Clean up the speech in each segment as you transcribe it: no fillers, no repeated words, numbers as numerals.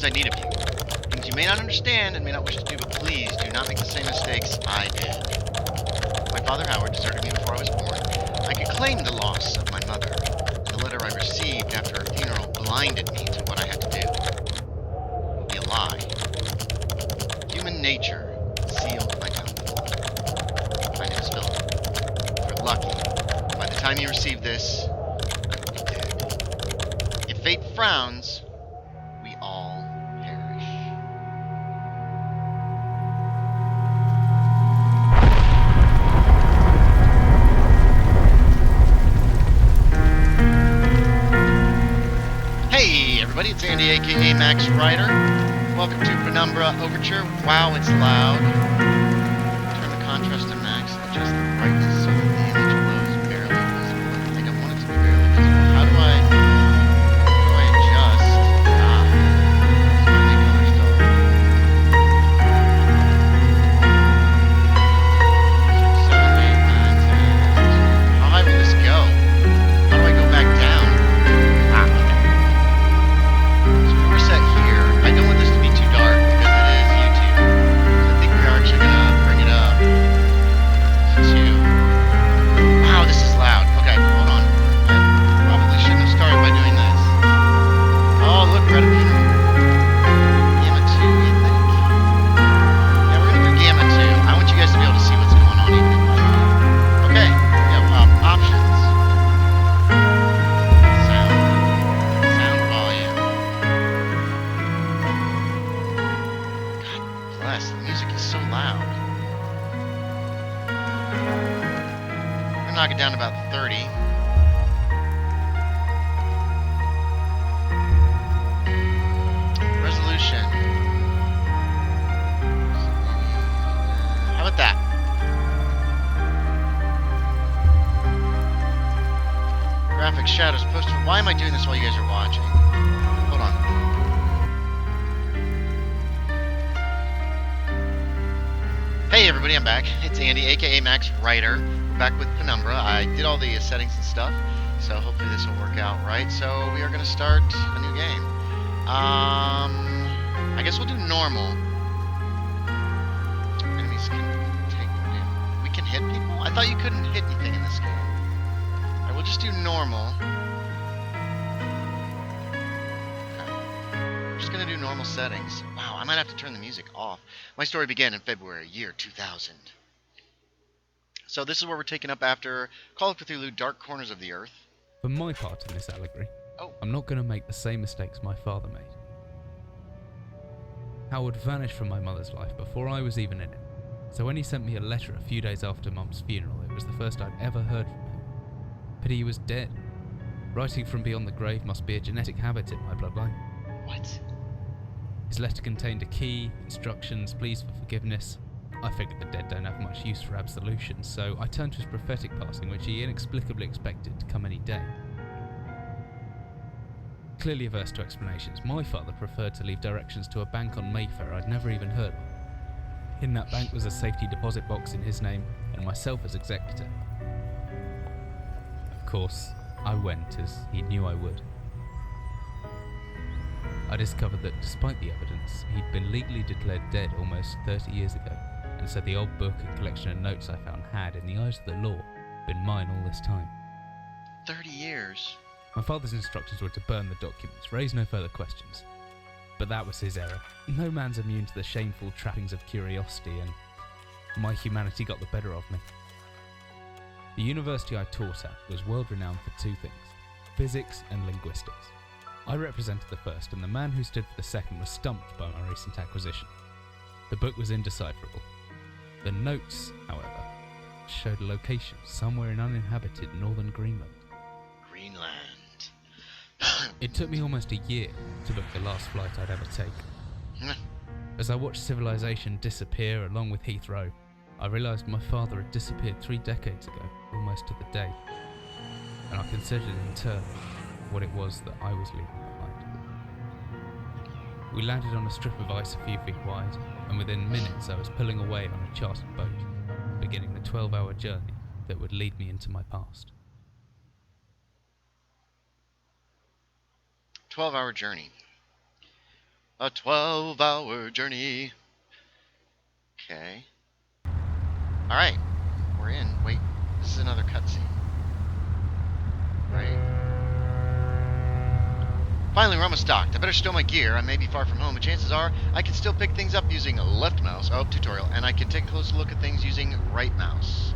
things I need of you. Things you may not understand and may not wish to do, but please do not make the same mistakes I did. My father Howard deserted me before I was born. I could claim the loss of my mother. The letter I received after her funeral blinded me to what I had to do. It would be a lie. Human nature sealed my downfall. My name is Philip. If you're lucky, by the time you receive this, I will be dead. If fate frowns, we all perish. Hey everybody, it's Andy aka Max Ryder. Welcome to Penumbra Overture. Wow, it's loud. Turn the contrast to max, adjust the brightness so that the image glows barely visible. I don't want it to be barely visible. How do I adjust? Smiley color star. 6, 7, 8, 9, 10. How high will this go? How do I go back down? Okay. So we're set here. I don't want this to be too dark because it is YouTube. So I think we are actually going to bring it up to... Wow, this is loud. Okay, hold on. I probably shouldn't have started by doing this. Oh, look, we're at a funeral. Gamma 2, you think? Yeah, we're going to do Gamma 2. I want you guys to be able to see what's going on even in my video. Okay, yeah, options. Sound volume. God bless, the music is so loud. We're gonna knock it down to about 30. Resolution. How about that? Graphics, shadows, poster. Why am I doing this while you guys are watching? Hold on. Hey everybody, I'm back. It's Andy, aka Max Ryder. We're back with Penumbra. I did all the settings and stuff, so hopefully this will work out right. So we are going to start a new game. I guess we'll do normal. Enemies can take damage. We can hit people? I thought you couldn't hit anything in this game. Alright, we'll just do normal. Okay. We're just going to do normal settings. Wow, I might have to turn the music off. My story began in February, year 2000. So this is where we're taking up after Call of Cthulhu, Dark Corners of the Earth. For my part in this allegory, I'm not going to make the same mistakes my father made. Howard vanished from my mother's life before I was even in it, so when he sent me a letter a few days after Mum's funeral, it was the first I'd ever heard from him. But he was dead. Writing from beyond the grave must be a genetic habit in my bloodline. What? His letter contained a key, instructions, pleas for forgiveness. I figured the dead don't have much use for absolution, so I turned to his prophetic passing, which he inexplicably expected to come any day. Clearly averse to explanations, my father preferred to leave directions to a bank on Mayfair I'd never even heard of. In that bank was a safety deposit box in his name, and myself as executor. Of course, I went as he knew I would. I discovered that despite the evidence, he'd been legally declared dead almost 30 years ago, and so the old book and collection of notes I found had, in the eyes of the law, been mine all this time. 30 years? My father's instructions were to burn the documents, raise no further questions. But that was his error. No man's immune to the shameful trappings of curiosity, and my humanity got the better of me. The university I taught at was world-renowned for two things: physics and linguistics. I represented the first, and the man who stood for the second was stumped by my recent acquisition. The book was indecipherable. The notes, however, showed a location somewhere in uninhabited northern Greenland. Greenland. It took me almost a year to book the last flight I'd ever take. As I watched civilization disappear along with Heathrow, I realised my father had disappeared 3 decades ago, almost to the day, and I considered in turn what it was that I was leaving behind. We landed on a strip of ice a few feet wide, and within minutes I was pulling away on a chartered boat, beginning the 12-hour journey that would lead me into my past. 12-hour journey. A 12-hour journey. Okay. Alright. We're in. Wait. This is another cutscene. Right. Finally, we're almost docked. I better stow my gear. I may be far from home, but chances are I can still pick things up using left mouse. Oh, tutorial. And I can take a closer look at things using right mouse.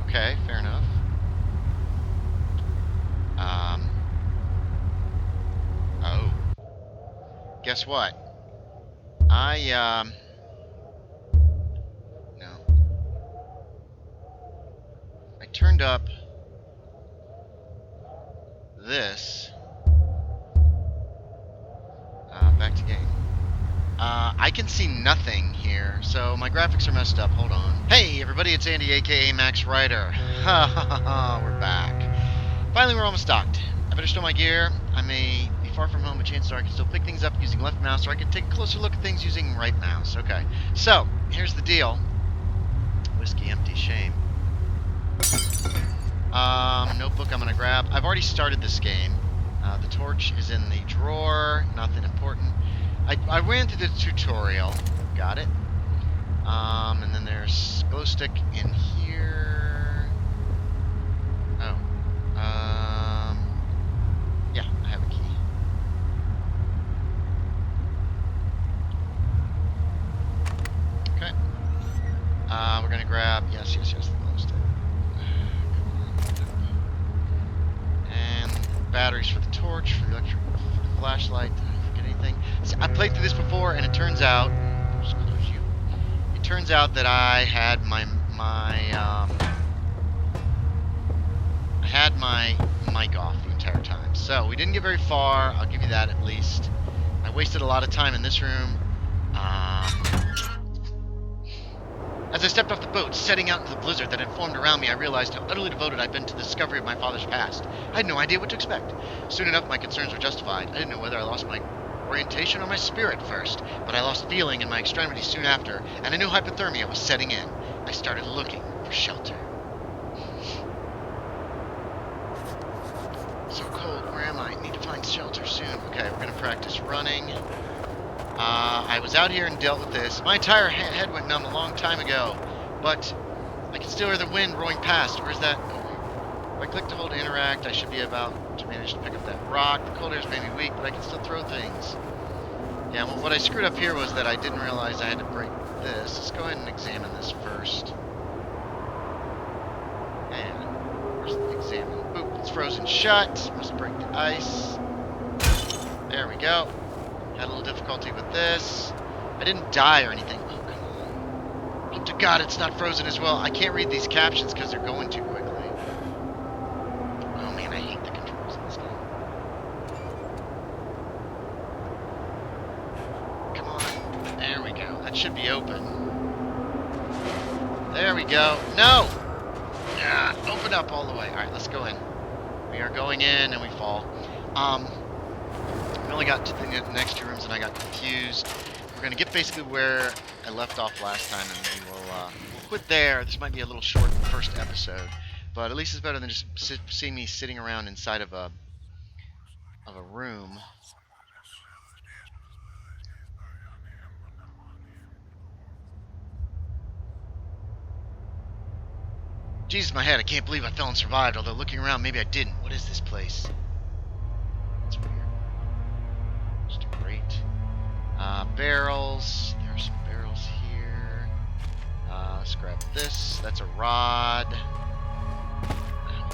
Okay, fair enough. Oh. Guess what? No. I turned up this. Back to game. I can see nothing here, so my graphics are messed up. Hold on. Hey, everybody, it's Andy, aka Max Ryder. Ha ha ha, we're back. Finally, we're almost docked. I better stow my gear. I may be far from home, but chances are I can still pick things up using left mouse, or I can take a closer look at things using right mouse. Okay, so, here's the deal. Whiskey, empty, shame. Notebook I'm going to grab. I've already started this game. The torch is in the drawer. Nothing important. I ran through the tutorial. Got it. And then there's glow stick in here. Oh. Yeah, I have a key. Okay. We're gonna grab yes, the glow stick. And batteries for the torch, for the electric, for the flashlight. Did I forget anything? See, I played through this before, and it turns out. It turns out that I had my mic off the entire time. So we didn't get very far. I'll give you that at least. I wasted a lot of time in this room. As I stepped off the boat, setting out into the blizzard that had formed around me, I realized how utterly devoted I'd been to the discovery of my father's past. I had no idea what to expect. Soon enough, my concerns were justified. I didn't know whether I lost my orientation or my spirit first, but I lost feeling in my extremities soon after, and I knew hypothermia was setting in. I started looking for shelter. So cold, where am I? Need to find shelter soon. Okay, we're gonna practice running. I was out here and dealt with this. My entire head went numb a long time ago, but I can still hear the wind roaring past. Where's that? If I click to hold to interact, I should be about to manage to pick up that rock. The cold air's made me weak, but I can still throw things. Yeah, well, what I screwed up here was that I didn't realize I had to break this. Let's go ahead and examine this first. And where's the examine? Boop, it's frozen shut. Must break the ice. There we go. Had a little difficulty with this. I didn't die or anything. Oh, come on. Hope to God it's not frozen as well. I can't read these captions because they're going too quickly. Oh man, I hate the controls in this game. Come on. There we go. That should be open. There we go. No! Yeah, open up all the way. Alright, let's go in. We are going in and we fall. We only got to the next two rooms and I got confused. We're going to get basically where I left off last time, and we will quit there. This might be a little short first episode, but at least it's better than just seeing me sitting around inside of a room. Jesus, my head, I can't believe I fell and survived, although looking around, maybe I didn't. What is this place? It's weird. Just a grate. Barrels. There are some barrels here. Let's grab this. That's a rod.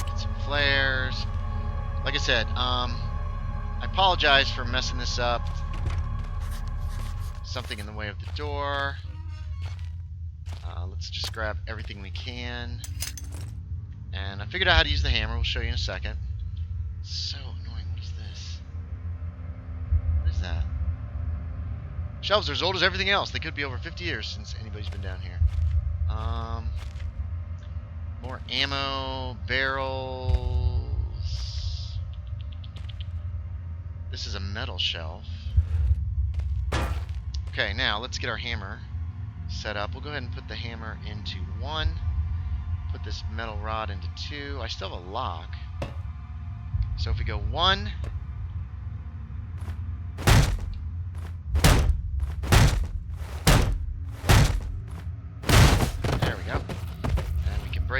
Get some flares. Like I said, I apologize for messing this up. Something in the way of the door. Let's just grab everything we can. And I figured out how to use the hammer. We'll show you in a second. So annoying. What is this? What is that? Shelves are as old as everything else. They could be over 50 years since anybody's been down here. More ammo, barrels. This is a metal shelf. Okay, now let's get our hammer set up. We'll go ahead and put the hammer into 1. Put this metal rod into 2. I still have a lock. So if we go 1,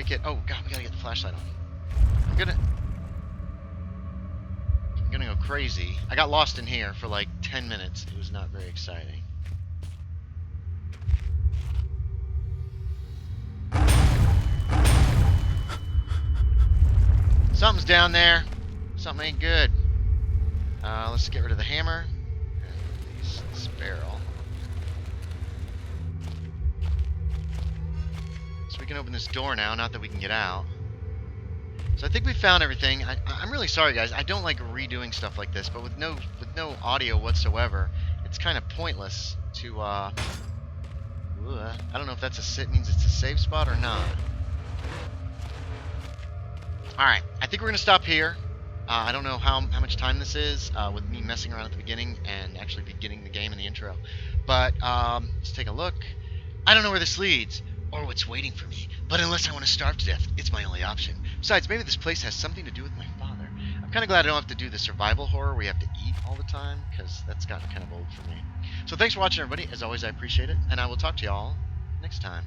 get... Oh, God, we gotta get the flashlight on. I'm gonna go crazy. I got lost in here for like 10 minutes. It was not very exciting. Something's down there. Something ain't good. Let's get rid of the hammer. And release this barrel. So we can open this door now, not that we can get out. So I think we found everything. I'm really sorry, guys. I don't like redoing stuff like this, but with no audio whatsoever, it's kind of pointless to. I don't know if that's means it's a save spot or not. All right, I think we're gonna stop here. I don't know how much time this is with me messing around at the beginning and actually beginning the game in the intro, but let's take a look. I don't know where this leads or what's waiting for me, but unless I want to starve to death, it's my only option. Besides, maybe this place has something to do with my father. I'm kind of glad I don't have to do the survival horror where you have to eat all the time, because that's gotten kind of old for me. So thanks for watching, everybody. As always, I appreciate it, and I will talk to y'all next time.